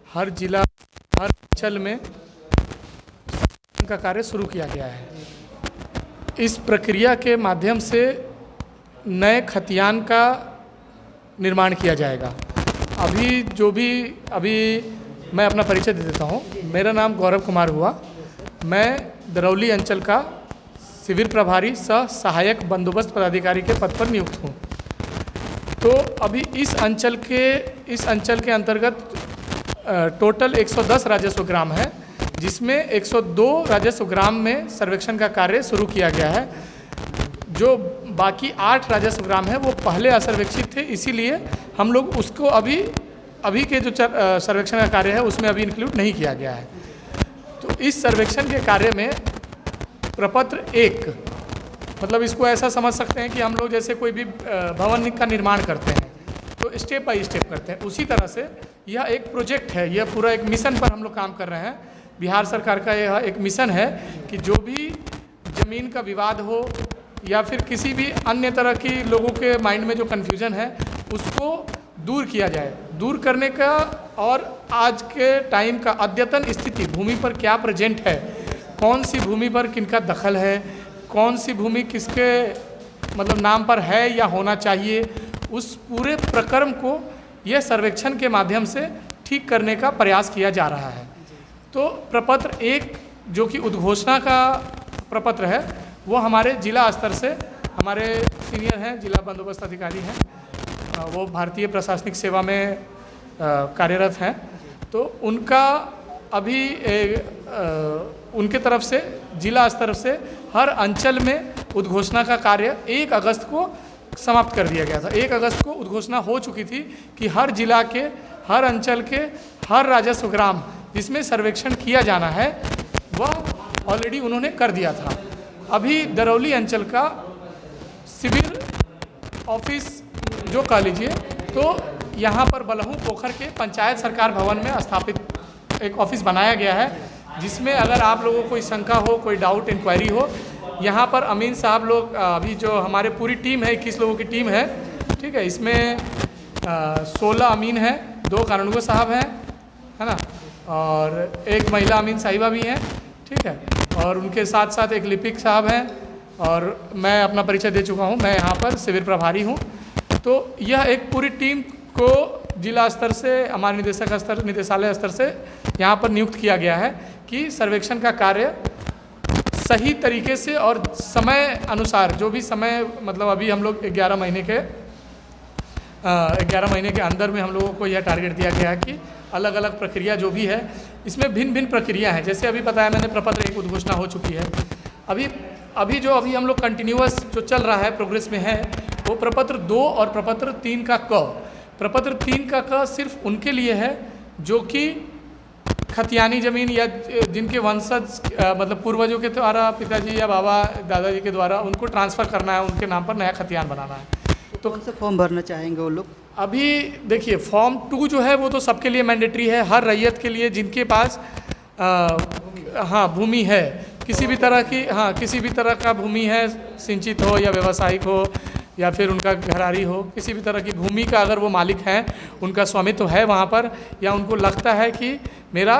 हर जिला, हर अंचल में का कार्य शुरू किया गया है। इस प्रक्रिया के माध्यम से नए खतियान का निर्माण किया जाएगा। अभी मैं अपना परिचय दे देता हूँ। मेरा नाम गौरव कुमार हुआ। मैं दरौली अंचल का शिविर प्रभारी सह सहायक बंदोबस्त पदाधिकारी के पद पर नियुक्त हूँ। तो अभी इस अंचल के अंतर्गत टोटल 110 राजस्व ग्राम है, जिसमें 102 राजस्व ग्राम में सर्वेक्षण का कार्य शुरू किया गया है। जो बाकी 8 राजस्व ग्राम है वो पहले असर्वेक्षित थे, इसीलिए हम लोग उसको अभी के जो सर्वेक्षण का कार्य है उसमें अभी इंक्लूड नहीं किया गया है। तो इस सर्वेक्षण के कार्य में प्रपत्र 1, मतलब इसको ऐसा समझ सकते हैं कि हम लोग जैसे कोई भी भवन का निर्माण करते हैं तो स्टेप बाय स्टेप करते हैं, उसी तरह से यह एक प्रोजेक्ट है, यह पूरा एक मिशन पर हम लोग काम कर रहे हैं। बिहार सरकार का यह एक मिशन है कि जो भी ज़मीन का विवाद हो या फिर किसी भी अन्य तरह की लोगों के माइंड में जो कन्फ्यूजन है उसको दूर किया जाए। दूर करने का और आज के टाइम का अद्यतन स्थिति भूमि पर क्या प्रेजेंट है, कौन सी भूमि पर किनका दखल है, कौन सी भूमि किसके मतलब नाम पर है या होना चाहिए, उस पूरे प्रक्रम को यह सर्वेक्षण के माध्यम से ठीक करने का प्रयास किया जा रहा है। तो प्रपत्र 1 जो कि उद्घोषणा का प्रपत्र है वो हमारे जिला स्तर से हमारे सीनियर हैं, जिला बंदोबस्त अधिकारी हैं, वो भारतीय प्रशासनिक सेवा में कार्यरत हैं। तो उनका अभी उनके तरफ से जिला स्तर से हर अंचल में उद्घोषणा का कार्य 1 अगस्त को समाप्त कर दिया गया था। 1 अगस्त को उद्घोषणा हो चुकी थी कि हर जिला के, हर अंचल के, हर राजस्व ग्राम जिसमें सर्वेक्षण किया जाना है वह ऑलरेडी उन्होंने कर दिया था। अभी दरौली अंचल का शिविर ऑफिस जो कह लीजिए, तो यहाँ पर बलहू पोखर के पंचायत सरकार भवन में स्थापित एक ऑफिस बनाया गया है, जिसमें अगर आप लोगों को कोई शंका हो, कोई डाउट इंक्वायरी हो, यहाँ पर अमीन साहब लोग, अभी जो हमारे पूरी टीम है 21 लोगों की टीम है, ठीक है, इसमें 16 अमीन हैं, 2 कानूनगो साहब हैं, है ना, और 1 महिला अमीन साहिबा भी हैं, ठीक है, और उनके साथ साथ एक लिपिक साहब हैं, और मैं अपना परिचय दे चुका हूँ, मैं यहाँ पर शिविर प्रभारी हूँ। तो यह एक पूरी टीम को जिला स्तर से, हमारे निदेशालय स्तर से यहाँ पर नियुक्त किया गया है कि सर्वेक्षण का कार्य सही तरीके से और समय अनुसार, जो भी समय, मतलब अभी हम लोग 11 महीने के अंदर में हम लोगों को यह टारगेट दिया गया है कि अलग अलग प्रक्रिया जो भी है, इसमें भिन्न भिन्न प्रक्रिया हैं। जैसे अभी बताया मैंने, प्रपत्र 1 उद्घोषणा हो चुकी है। अभी हम लोग कंटिन्यूअस जो चल रहा है, प्रोग्रेस में है, वो प्रपत्र 2 और प्रपत्र 3 का क। प्रपत्र 3 का क सिर्फ उनके लिए है जो कि खतियानी ज़मीन या जिनके वंशज, मतलब पूर्वजों के द्वारा, पिताजी या बाबा दादाजी के द्वारा उनको ट्रांसफ़र करना है, उनके नाम पर नया खतियान बनाना है। तो कौन सा फॉर्म भरना चाहेंगे वो लोग? अभी देखिए, फॉर्म 2 जो है वो तो सबके लिए मैंडेटरी है, हर रैयत के लिए जिनके पास भूमि है, किसी भी तरह का भूमि है, सिंचित हो या व्यावसायिक हो या फिर उनका घरारी हो, किसी भी तरह की भूमि का अगर वो मालिक हैं, उनका स्वामित्व है वहाँ पर, या उनको लगता है कि मेरा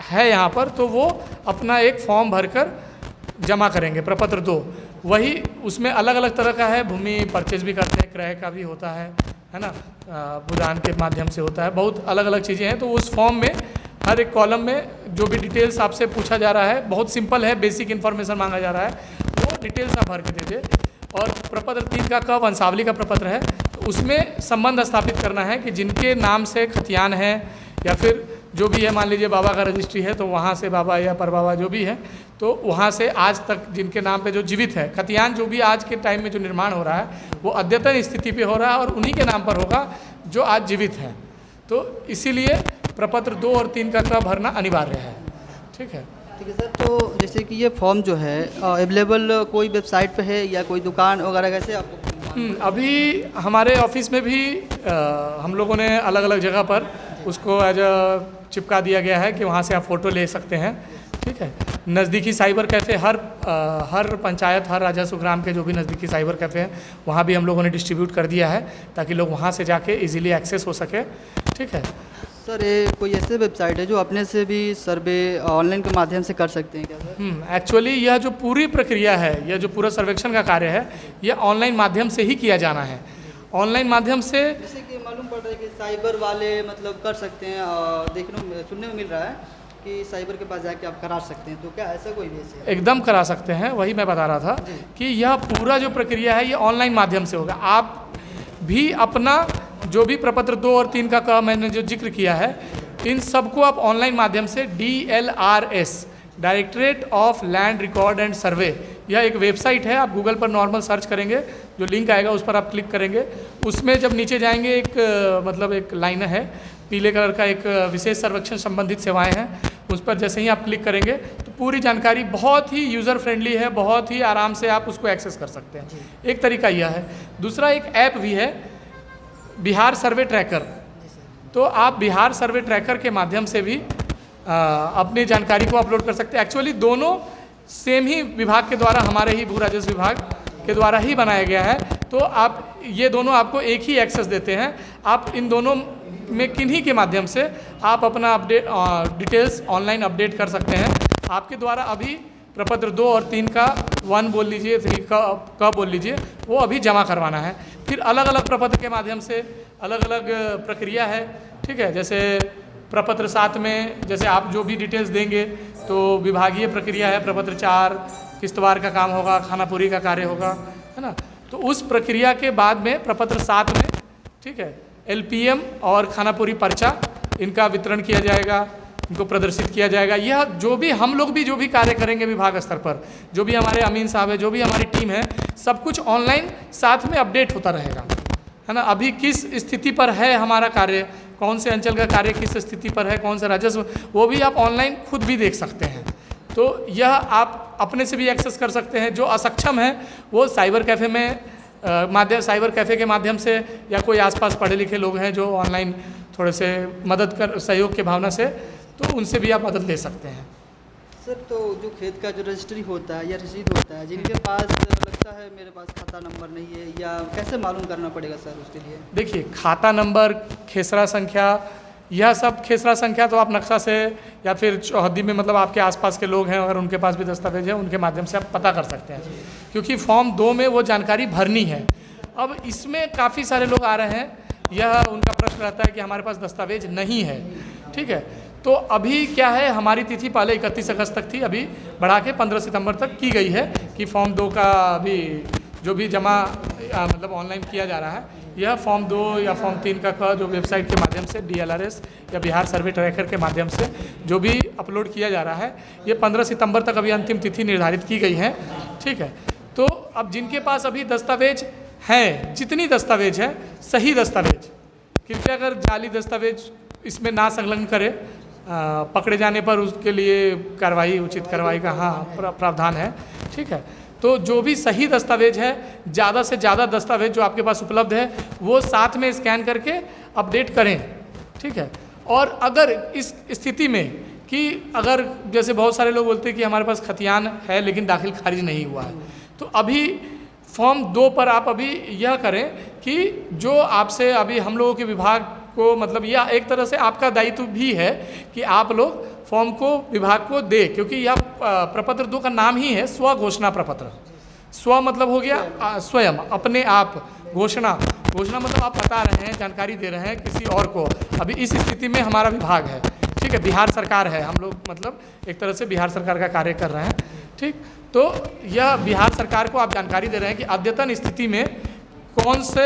है यहाँ पर, तो वो अपना एक फॉर्म भरकर जमा करेंगे। प्रपत्र 2 वही, उसमें अलग अलग तरह का है, भूमि परचेज भी करते हैं, क्रय का भी होता है ना, भुगतान के माध्यम से होता है, बहुत अलग अलग चीज़ें हैं। तो उस फॉर्म में हर एक कॉलम में जो भी डिटेल्स आपसे पूछा जा रहा है, बहुत सिंपल है, बेसिक इन्फॉर्मेशन मांगा जा रहा है, वो डिटेल्स आप भर के दे दे। और प्रपत्र 3 का वंशावली का प्रपत्र है, तो उसमें संबंध स्थापित करना है कि जिनके नाम से खतियान है या फिर जो भी है, मान लीजिए बाबा का रजिस्ट्री है तो वहाँ से बाबा या परबाबा जो भी है, तो वहाँ से आज तक जिनके नाम पे जो जीवित है खतियान, जो भी आज के टाइम में जो निर्माण हो रहा है वो अद्यतन स्थिति पे हो रहा है और उन्हीं के नाम पर होगा जो आज जीवित हैं। तो इसीलिए प्रपत्र 2 और 3 का भरना अनिवार्य है। ठीक है सर। तो जैसे कि ये फॉर्म जो है अवेलेबल कोई वेबसाइट पे है या कोई दुकान वगैरह, कैसे आपको? अभी हमारे ऑफिस में भी हम लोगों ने अलग अलग जगह पर उसको एज चिपका दिया गया है कि वहाँ से आप फ़ोटो ले सकते हैं। ठीक है, नज़दीकी साइबर कैफ़े, हर पंचायत, हर राजस्व ग्राम के जो भी नज़दीकी साइबर कैफ़े हैं वहाँ भी हम लोगों ने डिस्ट्रीब्यूट कर दिया है ताकि लोग वहाँ से जाके इजीली एक्सेस हो सके। ठीक है, सर ये कोई ऐसे वेबसाइट है जो अपने से भी सर्वे ऑनलाइन के माध्यम से कर सकते हैं क्या सर? एक्चुअली यह जो पूरी प्रक्रिया है, यह जो पूरा सर्वेक्षण का कार्य है, यह ऑनलाइन माध्यम से ही किया जाना है। ऑनलाइन माध्यम से जैसे कि मालूम पड़ रहा है कि साइबर वाले मतलब कर सकते हैं, और सुनने में मिल रहा है कि साइबर के पास जाके आप करा सकते हैं, तो क्या ऐसा कोई भी है? एकदम करा सकते हैं, वही मैं बता रहा था कि यह पूरा जो प्रक्रिया है ये ऑनलाइन माध्यम से होगा। आप भी अपना जो भी प्रपत्र 2 और 3 का मैंने जो जिक्र किया है, इन सबको आप ऑनलाइन माध्यम से DLRS directorate of land record and सर्वे, यह एक वेबसाइट है। आप गूगल पर नॉर्मल सर्च करेंगे, जो लिंक आएगा उस पर आप क्लिक करेंगे। उसमें जब नीचे जाएंगे एक लाइन है पीले कलर का, एक विशेष सर्वेक्षण संबंधित सेवाएं हैं, उस पर जैसे ही आप क्लिक करेंगे तो पूरी जानकारी बहुत ही यूज़र फ्रेंडली है, बहुत ही आराम से आप उसको एक्सेस कर सकते हैं। एक तरीका यह है। दूसरा एक ऐप भी है बिहार सर्वे ट्रैकर, तो आप बिहार सर्वे ट्रैकर के माध्यम से भी अपनी जानकारी को अपलोड कर सकते हैं। एक्चुअली दोनों सेम ही विभाग के द्वारा, हमारे ही भू राजस्व विभाग के द्वारा ही बनाया गया है, तो आप ये दोनों आपको एक ही एक्सेस देते हैं। आप इन दोनों में किन्हीं के माध्यम से आप अपना डिटेल्स ऑनलाइन अपडेट कर सकते हैं। आपके द्वारा अभी प्रपत्र 2 और 3 का 1 बोल लीजिए, 3 का बोल लीजिए, वो अभी जमा करवाना है। फिर अलग अलग प्रपत्र के माध्यम से अलग अलग प्रक्रिया है, ठीक है। जैसे प्रपत्र 7 में जैसे आप जो भी डिटेल्स देंगे तो विभागीय प्रक्रिया है। प्रपत्र 4 किस्तवार का काम होगा, खानापुरी का कार्य होगा, है ना। तो उस प्रक्रिया के बाद में प्रपत्र 7 में, ठीक है, LPM और खानापुरी पर्चा इनका वितरण किया जाएगा, इनको प्रदर्शित किया जाएगा। यह जो भी हम लोग भी जो भी कार्य करेंगे विभाग स्तर पर, जो भी हमारे अमीन साहब है, जो भी हमारी टीम है, सब कुछ ऑनलाइन साथ में अपडेट होता रहेगा, है ना। अभी किस स्थिति पर है हमारा कार्य, कौन से अंचल का कार्य किस स्थिति पर है, कौन सा राजस्व, वो भी आप ऑनलाइन खुद भी देख सकते हैं। तो यह आप अपने से भी एक्सेस कर सकते हैं। जो असक्षम है वो साइबर कैफ़े के माध्यम से, या कोई आसपास पढ़े लिखे लोग हैं जो ऑनलाइन थोड़े से सहयोग के भावना से, तो उनसे भी आप मदद ले सकते हैं। सर तो जो खेत का जो रजिस्ट्री होता है या रसीद होता है, जिनके पास लगता है मेरे पास खाता नंबर नहीं है, या कैसे मालूम करना पड़ेगा सर उसके लिए? देखिए, खाता नंबर, खेसरा संख्या, यह सब, खेसरा संख्या तो आप नक्शा से या फिर चौहद्दी में, मतलब आपके आसपास के लोग हैं अगर उनके पास भी दस्तावेज है, उनके माध्यम से आप पता कर सकते हैं, क्योंकि फॉर्म 2 में वो जानकारी भरनी है। अब इसमें काफ़ी सारे लोग आ रहे हैं, यह उनका प्रश्न रहता है कि हमारे पास दस्तावेज नहीं है, ठीक है। तो अभी क्या है, हमारी तिथि पहले 31 अगस्त तक थी, अभी बढ़ा के 15 सितंबर तक की गई है कि फॉर्म 2 का अभी जो भी जमा मतलब ऑनलाइन किया जा रहा है, यह फॉर्म 2 या फॉर्म 3 का जो वेबसाइट के माध्यम से DLRS या बिहार सर्वे ट्रैकर के माध्यम से जो भी अपलोड किया जा रहा है, ये 15 सितंबर तक अभी अंतिम तिथि निर्धारित की गई है, ठीक है। तो अब जिनके पास अभी दस्तावेज हैं, जितनी दस्तावेज है, सही दस्तावेज, कृपया अगर जाली दस्तावेज इसमें ना संलग्न करें, पकड़े जाने पर उसके लिए कार्रवाई, उचित कार्रवाई का प्रावधान है, ठीक है। तो जो भी सही दस्तावेज है, ज़्यादा से ज़्यादा दस्तावेज जो आपके पास उपलब्ध है वो साथ में स्कैन करके अपडेट करें, ठीक है। और अगर इस स्थिति में कि अगर जैसे बहुत सारे लोग बोलते हैं कि हमारे पास खतियान है लेकिन दाखिल खारिज नहीं हुआ है, तो अभी फॉर्म 2 पर आप अभी यह करें कि जो आपसे अभी हम लोगों के विभाग को, मतलब यह एक तरह से आपका दायित्व भी है कि आप लोग फॉर्म को विभाग को दे, क्योंकि यह प्रपत्र 2 का नाम ही है स्व घोषणा प्रपत्र। स्व मतलब हो गया स्वयं, अपने आप, घोषणा मतलब आप बता रहे हैं, जानकारी दे रहे हैं किसी और को। अभी इस स्थिति में हमारा विभाग है, ठीक है, बिहार सरकार है, हम लोग मतलब एक तरह से बिहार सरकार का कार्य कर रहे हैं, ठीक। तो यह बिहार सरकार को आप जानकारी दे रहे हैं कि अद्यतन स्थिति में कौन से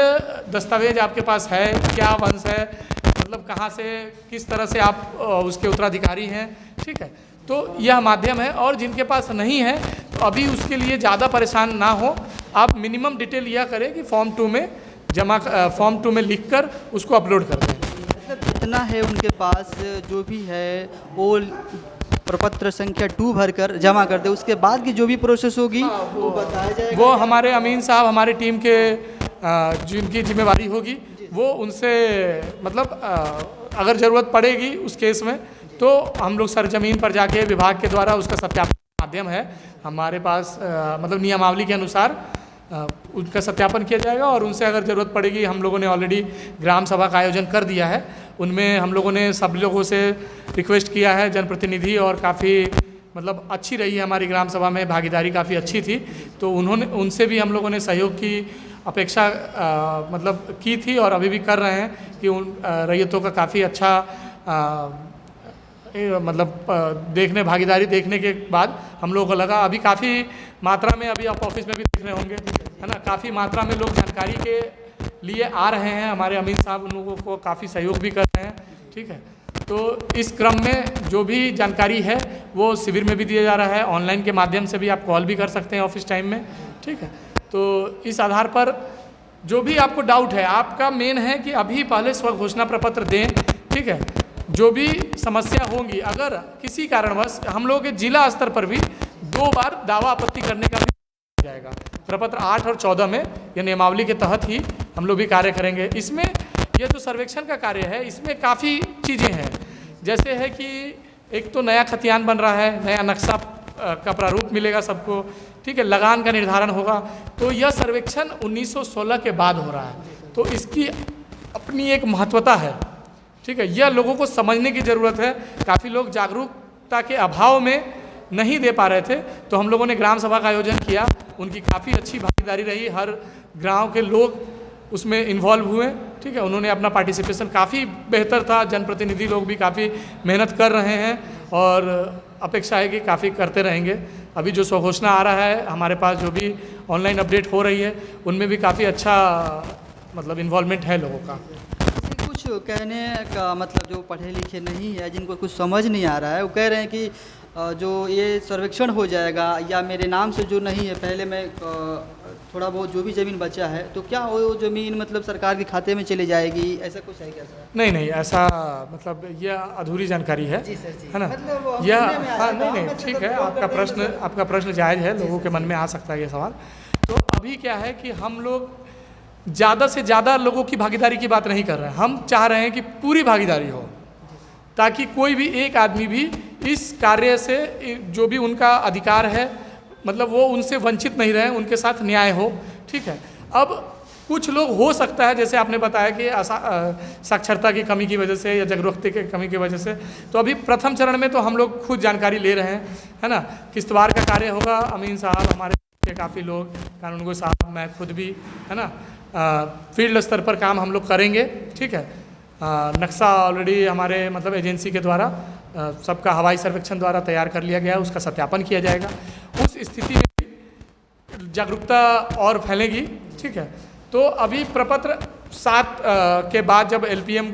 दस्तावेज आपके पास है, क्या वंश है, मतलब कहाँ से, किस तरह से आप उसके उत्तराधिकारी हैं, ठीक है। तो यह माध्यम है, और जिनके पास नहीं है तो अभी उसके लिए ज़्यादा परेशान ना हो, आप मिनिमम डिटेल यह करें कि फॉर्म 2 में लिखकर उसको अपलोड कर दें। मतलब जितना है उनके पास जो भी है वो प्रपत्र संख्या 2 भरकर जमा कर दे, उसके बाद की जो भी प्रोसेस होगी वो बताया जाएगा। वो हमारे अमीन साहब, हमारी टीम के जिनकी जिम्मेवारी होगी, वो उनसे मतलब अगर ज़रूरत पड़ेगी उस केस में, तो हम लोग सरजमीन पर जाके विभाग के द्वारा उसका सत्यापन माध्यम है हमारे पास, मतलब नियमावली के अनुसार उनका सत्यापन किया जाएगा, और उनसे अगर ज़रूरत पड़ेगी, हम लोगों ने ऑलरेडी ग्राम सभा का आयोजन कर दिया है, उनमें हम लोगों ने सब लोगों से रिक्वेस्ट किया है, जनप्रतिनिधि, और काफ़ी मतलब अच्छी रही है हमारी ग्राम सभा में, भागीदारी काफ़ी अच्छी थी। तो उनसे भी हम लोगों ने सहयोग की अपेक्षा मतलब की थी और अभी भी कर रहे हैं कि उन रैयतों का काफ़ी अच्छा मतलब भागीदारी देखने के बाद हम लोगों को लगा अभी काफ़ी मात्रा में, अभी आप ऑफिस में भी देख रहे होंगे, है ना, काफ़ी मात्रा में लोग जानकारी के लिए आ रहे हैं। हमारे अमीन साहब उन लोगों को काफ़ी सहयोग भी कर रहे हैं। ठीक है, तो इस क्रम में जो भी जानकारी है वो शिविर में भी दिया जा रहा है, ऑनलाइन के माध्यम से भी आप कॉल भी कर सकते हैं ऑफिस टाइम में। ठीक है, तो इस आधार पर जो भी आपको डाउट है, आपका मेन है कि अभी पहले स्वघोषणा प्रपत्र दें। ठीक है, जो भी समस्या होंगी, अगर किसी कारणवश हम लोगों के जिला स्तर पर भी 2 बार दावा आपत्ति करने का भी जाएगा। प्रपत्र 8 और 14 में यह नियमावली के तहत ही हम लोग भी कार्य करेंगे। इसमें यह जो सर्वेक्षण का कार्य है, इसमें काफ़ी चीज़ें हैं, जैसे है कि एक तो नया खतियान बन रहा है, नया नक्शा का प्रारूप मिलेगा सबको। ठीक है, लगान का निर्धारण होगा। तो यह सर्वेक्षण 1916 के बाद हो रहा है, तो इसकी अपनी एक महत्वता है। ठीक है, यह लोगों को समझने की ज़रूरत है। काफ़ी लोग जागरूकता के अभाव में नहीं दे पा रहे थे, तो हम लोगों ने ग्राम सभा का आयोजन किया, उनकी काफ़ी अच्छी भागीदारी रही, हर गांव के लोग उसमें इन्वॉल्व हुए। ठीक है, उन्होंने अपना पार्टिसिपेशन काफ़ी बेहतर था, जनप्रतिनिधि लोग भी काफ़ी मेहनत कर रहे हैं और अपेक्षा है कि काफ़ी करते रहेंगे। अभी जो स्वघोषणा आ रहा है हमारे पास, जो भी ऑनलाइन अपडेट हो रही है, उनमें भी काफ़ी अच्छा मतलब इन्वॉल्वमेंट है लोगों का। कुछ कहने का मतलब जो पढ़े लिखे नहीं है, जिनको कुछ समझ नहीं आ रहा है, वो कह रहे हैं कि जो ये सर्वेक्षण हो जाएगा या मेरे नाम से जो नहीं है, पहले मैं थोड़ा बहुत जो भी ज़मीन बचा है, तो क्या वो ज़मीन मतलब सरकार के खाते में चली जाएगी, ऐसा कुछ है क्या सर? नहीं नहीं, ऐसा मतलब यह अधूरी जानकारी है। जी सर, जी। है ना, मतलब यह हाँ, नहीं, ठीक है, आपका प्रश्न जायज़ है, लोगों के मन में आ सकता है ये सवाल। तो अभी क्या है कि हम लोग ज़्यादा से ज़्यादा लोगों की भागीदारी की बात नहीं कर रहे हैं, हम चाह रहे हैं कि पूरी भागीदारी हो, ताकि कोई भी एक आदमी भी इस कार्य से जो भी उनका अधिकार है मतलब वो उनसे वंचित नहीं रहे, उनके साथ न्याय हो। ठीक है, अब कुछ लोग हो सकता है, जैसे आपने बताया कि साक्षरता की कमी की वजह से या जागरूकता की कमी की वजह से, तो अभी प्रथम चरण में तो हम लोग खुद जानकारी ले रहे हैं, है ना। किश्तवाड़ का कार्य होगा, अमीन साहब, हमारे के काफ़ी लोग, कानूनगो साहब, मैं खुद भी, है ना, फील्ड स्तर पर काम हम लोग करेंगे। ठीक है, नक्शा ऑलरेडी हमारे मतलब एजेंसी के द्वारा सबका हवाई सर्वेक्षण द्वारा तैयार कर लिया गया है, उसका सत्यापन किया जाएगा। उस स्थिति में जागरूकता और फैलेगी। ठीक है, तो अभी प्रपत्र 7 के बाद जब LPM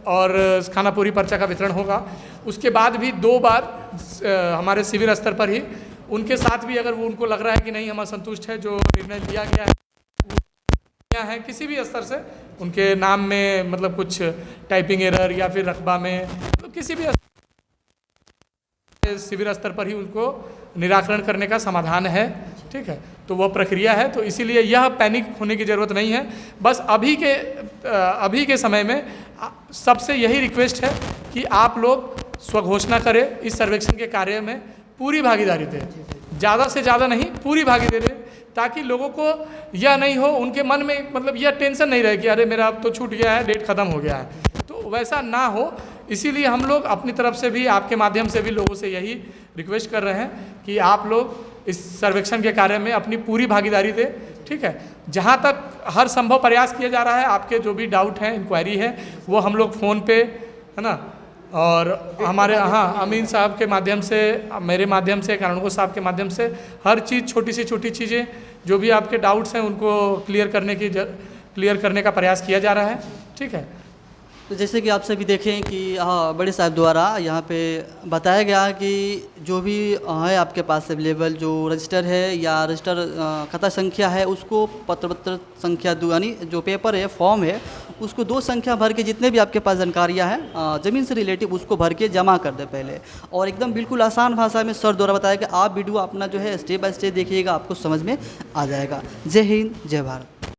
और खानापूरी पर्चा का वितरण होगा, उसके बाद भी 2 बार हमारे शिविर स्तर पर ही उनके साथ भी, अगर वो उनको लग रहा है कि नहीं हम असंतुष्ट है जो निर्णय लिया गया है किसी भी स्तर से, उनके नाम में मतलब कुछ टाइपिंग एरर या फिर रकबा में, तो किसी भी शिविर स्तर पर ही उनको निराकरण करने का समाधान है। ठीक है, तो वह प्रक्रिया है, तो इसीलिए यह पैनिक होने की ज़रूरत नहीं है। बस अभी के समय में सबसे यही रिक्वेस्ट है कि आप लोग स्वघोषणा करें, इस सर्वेक्षण के कार्य में पूरी भागीदारी दें, ज़्यादा से ज़्यादा नहीं, पूरी भागीदारी दें, ताकि लोगों को यह नहीं हो, उनके मन में मतलब यह टेंशन नहीं रहे कि अरे मेरा अब तो छूट गया है, डेट ख़त्म हो गया है, तो वैसा ना हो। इसीलिए हम लोग अपनी तरफ से भी, आपके माध्यम से भी लोगों से यही रिक्वेस्ट कर रहे हैं कि आप लोग इस सर्वेक्षण के कार्य में अपनी पूरी भागीदारी दें। ठीक है, जहाँ तक हर संभव प्रयास किया जा रहा है, आपके जो भी डाउट हैं, इंक्वायरी है, वो हम लोग फ़ोन पे, है ना, और हमारे अमीन साहब के माध्यम से, मेरे माध्यम से, कानूनगो साहब के माध्यम से हर चीज़, छोटी से छोटी चीज़ें जो भी आपके डाउट्स हैं उनको क्लियर करने का प्रयास किया जा रहा है। ठीक है, तो जैसे कि आप सभी देखें कि बड़े साहब द्वारा यहाँ पे बताया गया कि जो भी है आपके पास अवेलेबल, जो रजिस्टर है या रजिस्टर खाता संख्या है, उसको पत्र संख्या 2 यानी जो पेपर है, फॉर्म है, उसको 2 संख्या भर के जितने भी आपके पास जानकारियाँ हैं ज़मीन से रिलेटिव, उसको भर के जमा कर दे पहले। और एकदम बिल्कुल आसान भाषा में सर द्वारा बताया कि आप वीडियो अपना जो है स्टेप बाय स्टेप देखिएगा, आपको समझ में आ जाएगा। जय हिंद, जय भारत।